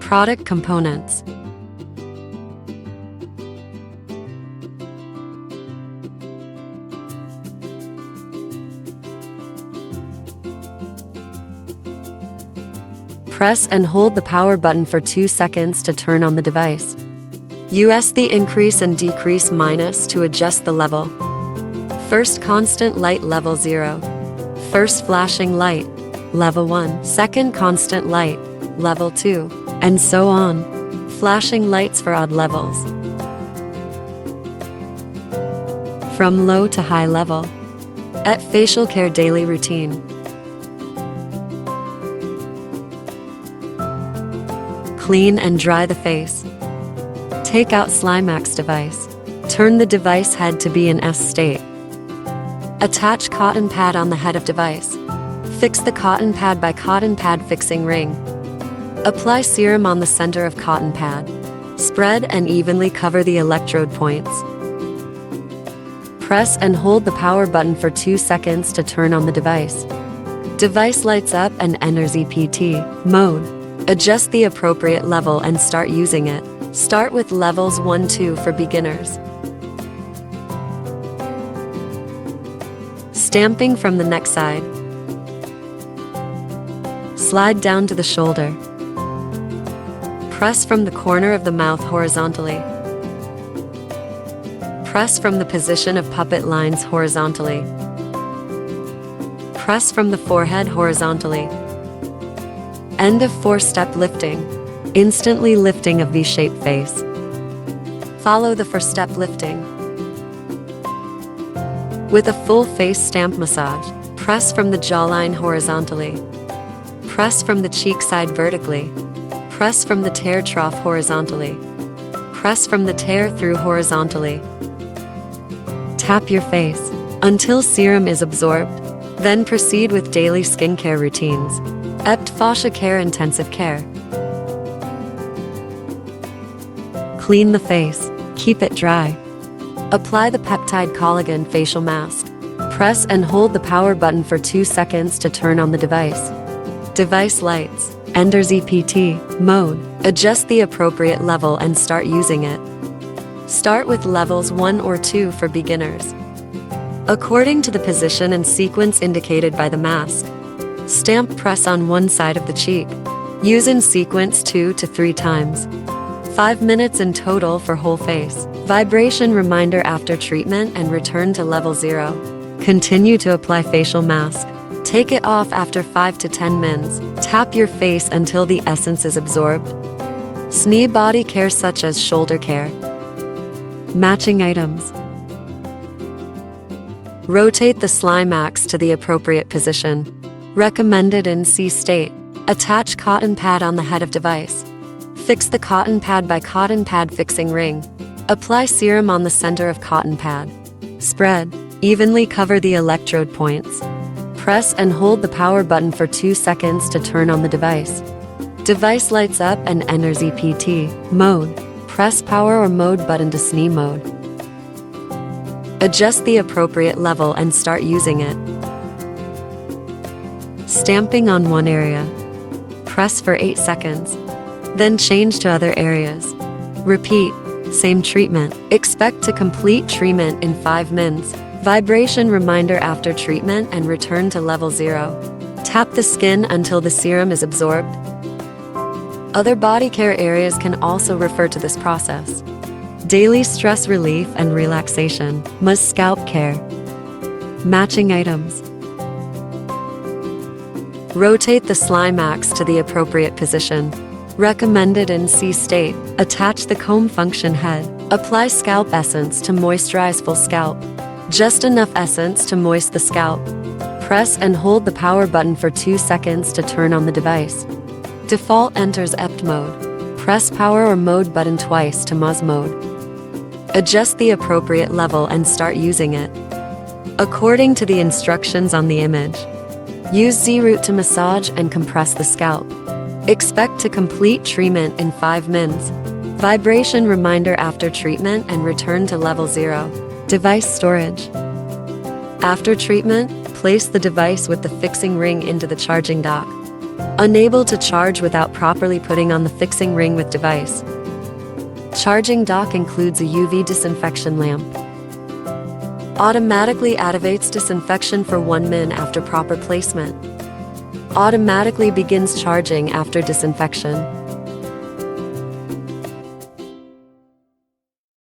Product components. Press and hold the power button for 2 seconds to turn on the device. Use the increase and decrease minus to adjust the level. First constant light level 0. First flashing light, level 1. Second constant light, level 2. And so on. Flashing lights for odd levels. From low to high level. At facial care daily routine. Clean and dry the face. Take out SLIMAX device. Turn the device head to be in S state. Attach cotton pad on the head of device. Fix the cotton pad by cotton pad fixing ring. Apply serum on the center of cotton pad. Spread and evenly cover the electrode points. Press and hold the power button for 2 seconds to turn on the device. Device lights up and enters EPT mode. Adjust the appropriate level and start using it. Start with levels 1-2 for beginners. Stamping from the neck side. Slide down to the shoulder. Press from the corner of the mouth horizontally. Press from the position of puppet lines horizontally. Press from the forehead horizontally. End of 4-step lifting. Instantly lifting a V-shaped face. Follow the 4-step lifting. With a full face stamp massage, press from the jawline horizontally. Press from the cheek side vertically. Press from the tear trough horizontally. Press from the tear through horizontally. Tap your face until serum is absorbed. Then proceed with daily skincare routines. Ept fascia care intensive care. Clean the face. Keep it dry. Apply the peptide collagen facial mask. Press and hold the power button for 2 seconds to turn on the device. Device lights. Enters EPT mode. Adjust the appropriate level and start using it. Start with levels 1 or 2 for beginners. According to the position and sequence indicated by the mask. Stamp press on one side of the cheek. Use in sequence 2 to 3 times. 5 minutes in total for whole face. Vibration reminder after treatment and return to level 0. Continue to apply facial mask. Take it off after 5 to 10 mins. Tap your face until the essence is absorbed. SNE body care such as shoulder care. Matching items. Rotate the SLIMAX to the appropriate position. Recommended in C state. Attach cotton pad on the head of device. Fix the cotton pad by cotton pad fixing ring. Apply serum on the center of cotton pad. Spread. Evenly cover the electrode points. Press and hold the power button for 2 seconds to turn on the device. Device lights up and enters EPT mode. Press power or mode button to SNE mode. Adjust the appropriate level and start using it. Stamping on one area. Press for 8 seconds. Then change to other areas. Repeat. Same treatment. Expect to complete treatment in 5 mins. Vibration reminder after treatment and return to level 0. Tap the skin until the serum is absorbed. Other body care areas can also refer to this process. Daily stress relief and relaxation. Must scalp care. Matching items. Rotate the SLIMAX to the appropriate position. Recommended in C state. Attach the comb function head. Apply scalp essence to moisturize full scalp. Just enough essence to moist the scalp. Press and hold the power button for 2 seconds to turn on the device. Default enters EPT mode. Press power or mode button twice to MUS mode. Adjust the appropriate level and start using it. According to the instructions on the image. Use Z-root to massage and compress the scalp. Expect to complete treatment in 5 mins. Vibration reminder after treatment and return to level 0. Device storage. After treatment, place the device with the fixing ring into the charging dock. Unable to charge without properly putting on the fixing ring with device. Charging dock includes a UV disinfection lamp. Automatically activates disinfection for 1 min after proper placement. Automatically begins charging after disinfection.